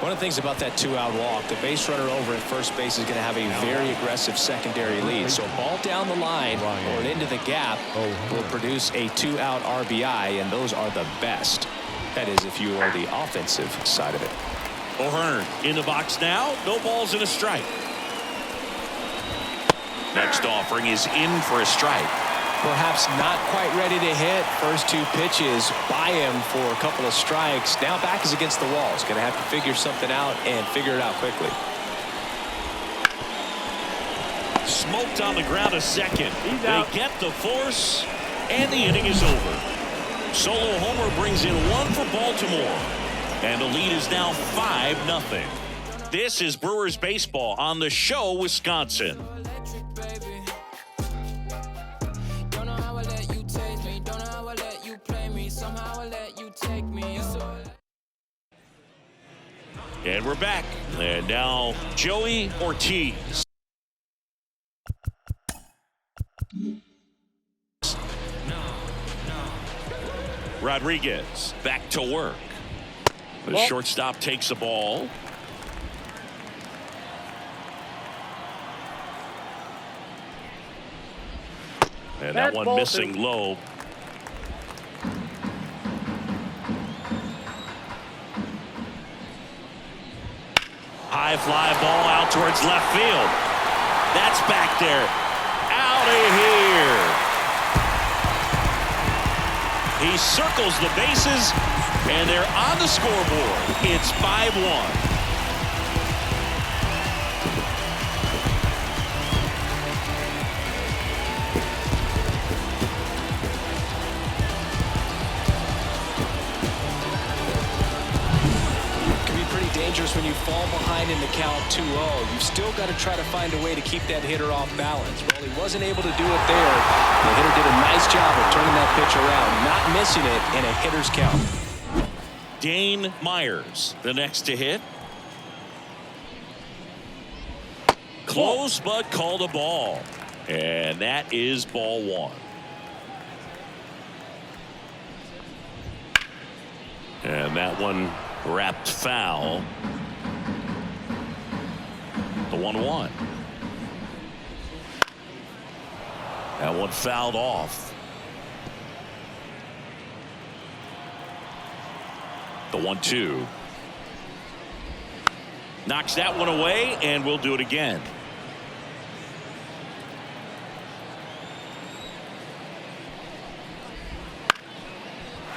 One of the things about that two-out walk, the base runner over at first base is going to have a very aggressive secondary lead. So ball down the line or into the gap will produce a two-out RBI, and those are the best. That is if you are the offensive side of it. O'Hearn in the box now. No balls and a strike. Next offering is in for a strike. Perhaps not quite ready to hit. First two pitches by him for a couple of strikes. Now back is against the wall. He's going to have to figure something out and figure it out quickly. Smoked on the ground a second. They get the force, and the inning is over. Solo homer brings in one for Baltimore, and the lead is now 5-0. This is Brewers baseball on the show, Wisconsin. And we're back. And now Joey Ortiz. Rodriguez back to work. The shortstop takes the ball. And that one missing low. High fly ball out towards left field. That's back there. Out of here. He circles the bases, and they're on the scoreboard. It's 5-1. When you fall behind in the count 2-0, you've still got to try to find a way to keep that hitter off balance. Well, he wasn't able to do it there. The hitter did a nice job of turning that pitch around, not missing it in a hitter's count. Dane Myers, the next to hit. Close, but called a ball. And that is ball one. And that one wrapped foul. The 1-1. That one fouled off. The 1-2. Knocks that one away, and we'll do it again.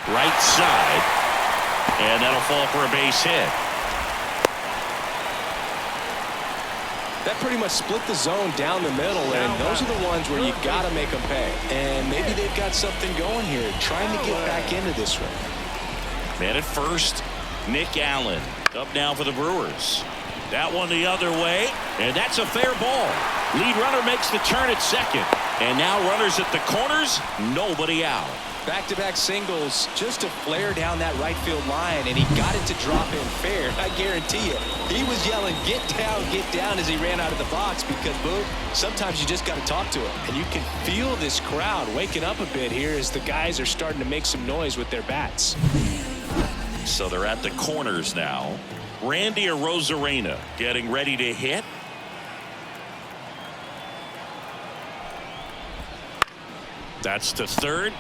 Right side. And that'll fall for a base hit. That pretty much split the zone down the middle, and those are the ones where you got to make them pay. And maybe they've got something going here, trying to get back into this one. Man at first, Nick Allen. Up now for the Brewers. That one the other way, and that's a fair ball. Lead runner makes the turn at second. And now runners at the corners, nobody out. Back-to-back singles just to flare down that right field line, and he got it to drop in fair. I guarantee you, he was yelling, get down, as he ran out of the box because, Boo, sometimes you just got to talk to him. And you can feel this crowd waking up a bit here as the guys are starting to make some noise with their bats. So they're at the corners now. Randy Arozarena getting ready to hit. That's to third.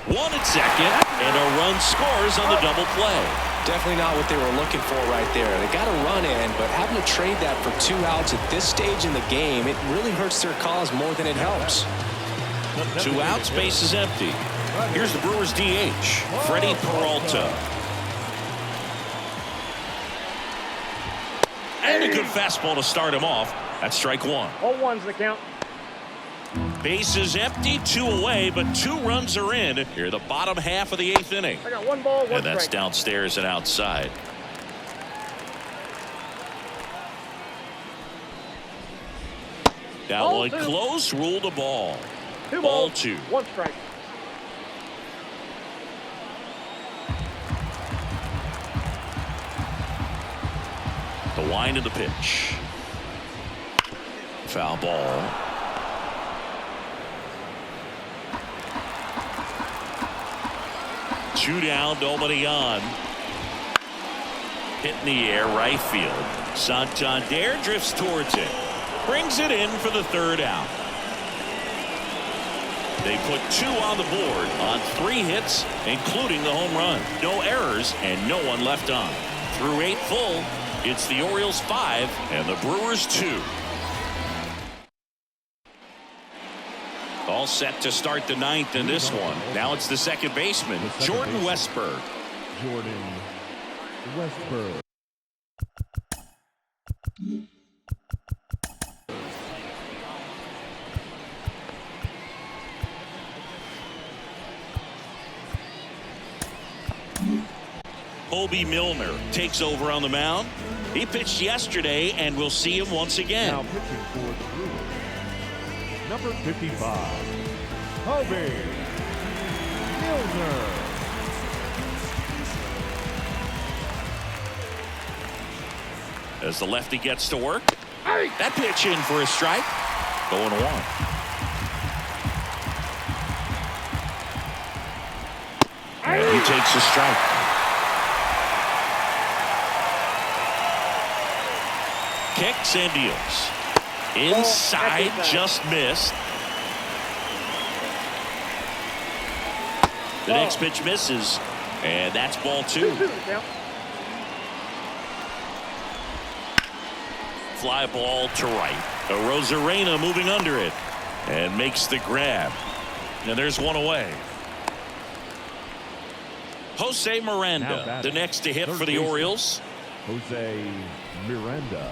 One at second, and a run scores on the double play. Definitely not what they were looking for right there. They got a run in, but having to trade that for 2 outs at this stage in the game, it really hurts their cause more than it helps. 2 outs, base is empty. Here's the Brewers DH, Freddie Peralta. And a good fastball to start him off. That's strike one. 0-1's the count. Base is empty, 2 away, but 2 runs are in here the bottom half of the 8th inning. I got 1 ball, 1 and that's strike. downstairs and outside. That Ball one 2. close, ruled a ball. 2 Ball balls, 2. 1 strike. The wind of the pitch. Foul ball. Two down, nobody on. Hit in the air, right field. Santander drifts towards it. Brings it in for the 3rd out. They put 2 on the board on 3 hits, including the home run. No errors and no one left on. Through 8 full, it's the Orioles 5 and the Brewers 2. All set to start the 9th in this one. Now it's the second baseman, Jordan Westburg. Jordan Westburg. Obi Milner takes over on the mound. He pitched yesterday, and we'll see him once again. Now pitching for the Brewers, number 55, Obi Milner. As the lefty gets to work, that pitch in for a strike. 0-1. And he takes a strike. Kicks and deals. Inside, just missed. The next pitch misses, and that's ball 2. 2-2 the count. Fly ball to right. Arozarena moving under it and makes the grab. And there's one away. Jose Miranda, the next to hit for the Orioles. Jose Miranda.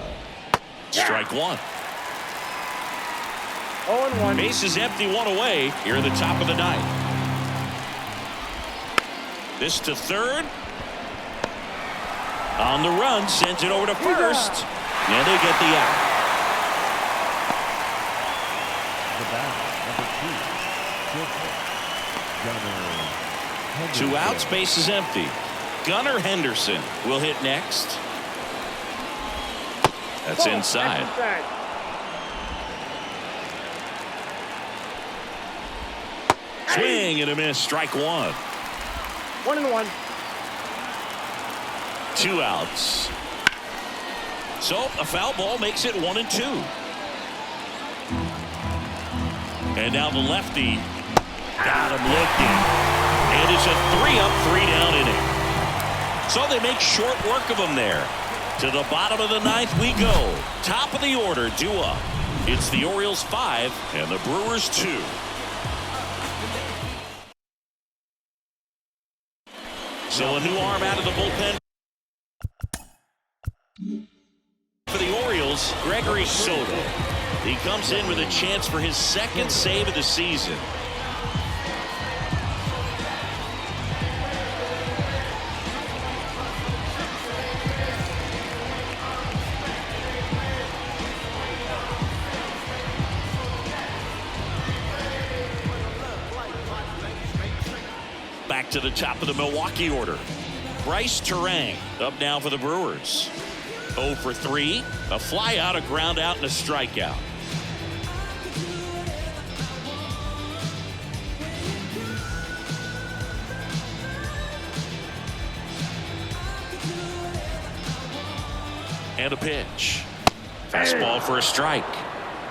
Strike 1. 0-1. Base is empty, 1 away here in the top of the 9th. This to third. On the run, sends it over to first. And they get the out. The batter, number 2, Two outs, base is empty. Gunnar Henderson will hit next. That's inside. Swing and a miss, strike one. 1-1. Two outs. So a foul ball makes it 1-2. And now the lefty got him looking. And it's a 3-up, 3-down inning. So they make short work of him there. To the bottom of the ninth we go. Top of the order, due up. It's the Orioles 5 and the Brewers 2. So a new arm out of the bullpen for the Orioles, Gregory Soto. He comes in with a chance for his second save of the season. Back to the top of the Milwaukee order. Bryce Terang up now for the Brewers. 0 for 3, a fly out, a ground out, and a strikeout. And a pitch. Fastball for a strike.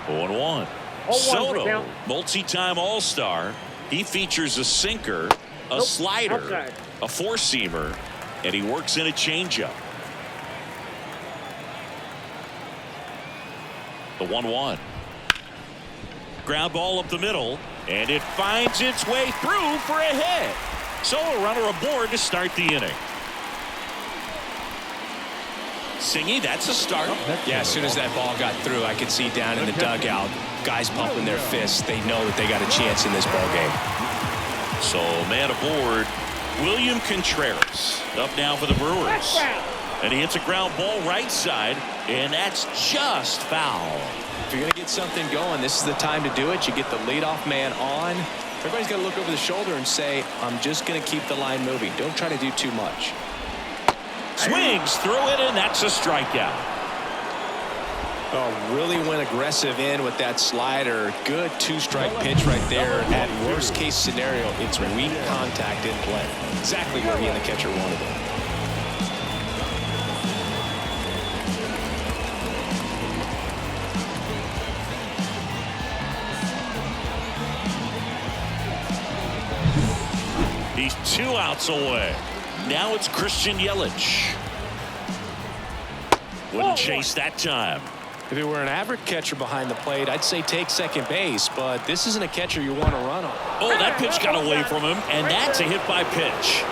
0-1. Soto, multi-time All-Star. He features a sinker, a slider, a four-seamer, and he works in a changeup. The 1-1. Ground ball up the middle, and it finds its way through for a hit. So a runner aboard to start the inning. Singy, that's a start. Yeah, as soon as that ball got through, I could see down in the dugout, guys pumping their fists. They know that they got a chance in this ball game. So man aboard, William Contreras up now for the Brewers. And he hits a ground ball right side, and that's just foul. If you're going to get something going, this is the time to do it. You get the leadoff man on. Everybody's got to look over the shoulder and say, I'm just going to keep the line moving. Don't try to do too much. Swings through it, and that's a strikeout. Oh, really went aggressive in with that slider. Good two-strike pitch right there. At worst-case scenario, it's weak contact in play. Exactly where he and the catcher wanted it. He's 2 outs away. Now it's Christian Yelich. Wouldn't chase that time. If it were an average catcher behind the plate, I'd say take second base, but this isn't a catcher you want to run on. Oh, that pitch got away from him, and that's a hit by pitch.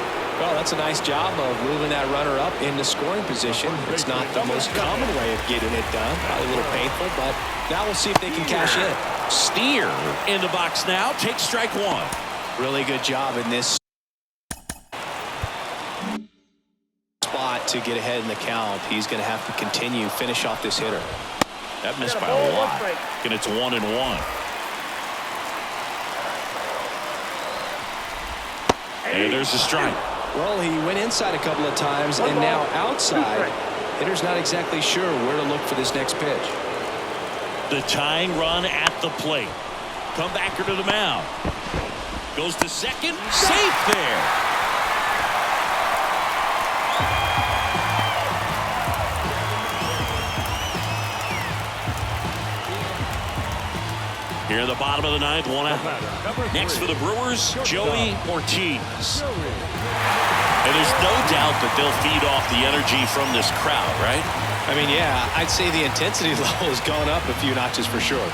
Well, that's a nice job of moving that runner up into scoring position. It's not the most common way of getting it done. Probably a little painful, but now we'll see if they can cash in. Steer in the box now. Take strike one. Really good job in this spot to get ahead in the count. He's going to have to continue, finish off this hitter. That missed by a lot. And it's 1-1. And there's a strike. Well, he went inside a couple of times, and now outside. Hitter's not exactly sure where to look for this next pitch. The tying run at the plate. Comebacker to the mound. Goes to second. Safe there. Here in the bottom of the ninth, 1 out. Next for the Brewers, Joey Ortiz. And there's no doubt that they'll feed off the energy from this crowd, right? I mean, yeah, I'd say the intensity level has gone up a few notches for sure.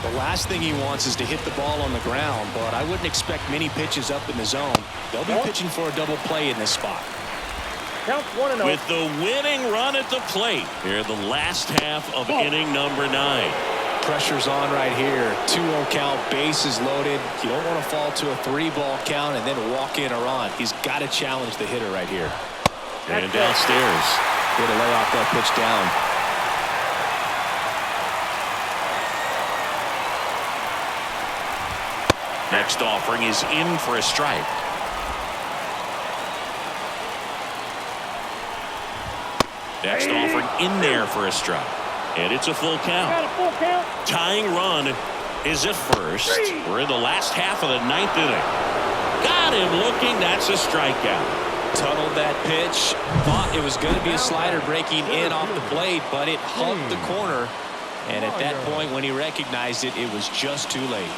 The last thing he wants is to hit the ball on the ground, but I wouldn't expect many pitches up in the zone. They'll be pitching for a double play in this spot. Counts 1-0. With the winning run at the plate here in the last half of inning number 9. pressure's on right here. 2-0 count, bases loaded. You don't want to fall to a 3-ball count and then walk in or on. He's got to challenge the hitter right here. And downstairs. Way to lay off that pitch down. Next offering is in for a strike. Next offering in there for a strike. And it's a full count. Got a full count. Tying run is at first. We're in the last half of the 9th inning. Got him looking. That's a strikeout. Tunneled that pitch. Thought it was going to be a slider breaking in off the blade, but it hugged the corner. And at that point, when he recognized it, it was just too late.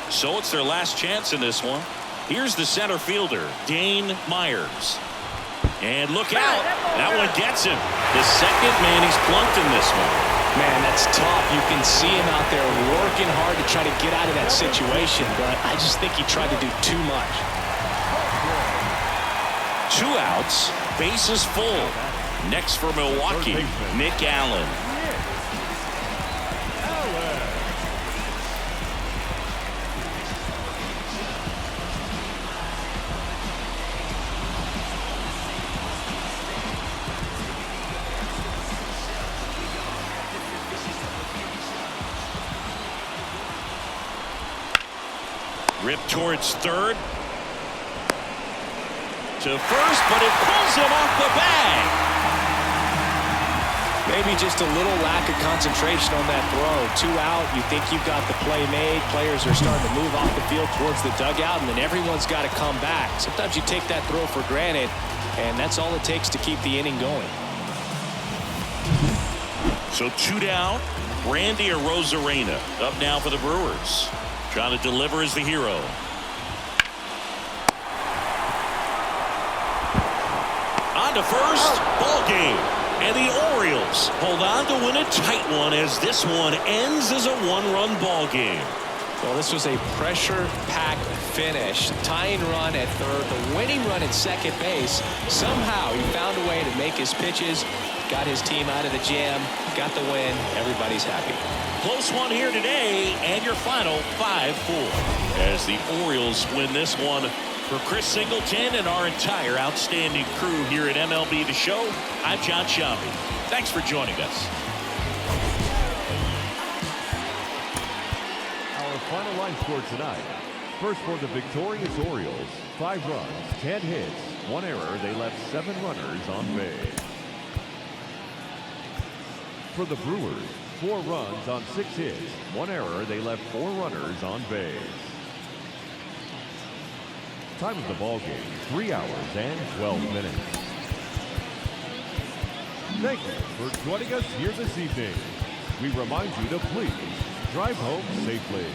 So it's their last chance in this one. Here's the center fielder, Dane Myers. And look out. That one gets him. The second man he's plunked in this one. Man, that's tough. You can see him out there working hard to try to get out of that situation, but I just think he tried to do too much. 2 outs, bases full. Next for Milwaukee, Nick Allen. Rip towards third. To first, but it pulls him off the bag. Maybe just a little lack of concentration on that throw. 2 out, you think you've got the play made. Players are starting to move off the field towards the dugout, and then everyone's got to come back. Sometimes you take that throw for granted, and that's all it takes to keep the inning going. So 2 down. Randy Arozarena up now for the Brewers. Trying to deliver as the hero. On to first. Ball game. And the Orioles hold on to win a tight one as this one ends as a 1-run ball game. Well, this was a pressure-packed finish. Tying run at third, the winning run at second base. Somehow he found a way to make his pitches, got his team out of the jam, got the win. Everybody's happy. Close one here today, and your final 5-4. As the Orioles win this one. For Chris Singleton and our entire outstanding crew here at MLB The Show, I'm John Shambi. Thanks for joining us. Our final line score tonight. First for the victorious Orioles, 5 runs, 10 hits, 1 error. They left 7 runners on base. For the Brewers, 4 runs on 6 hits, 1 error. They left 4 runners on base. Time of the ball game, 3 hours and 12 minutes. Thank you for joining us here this evening. We remind you to please drive home safely.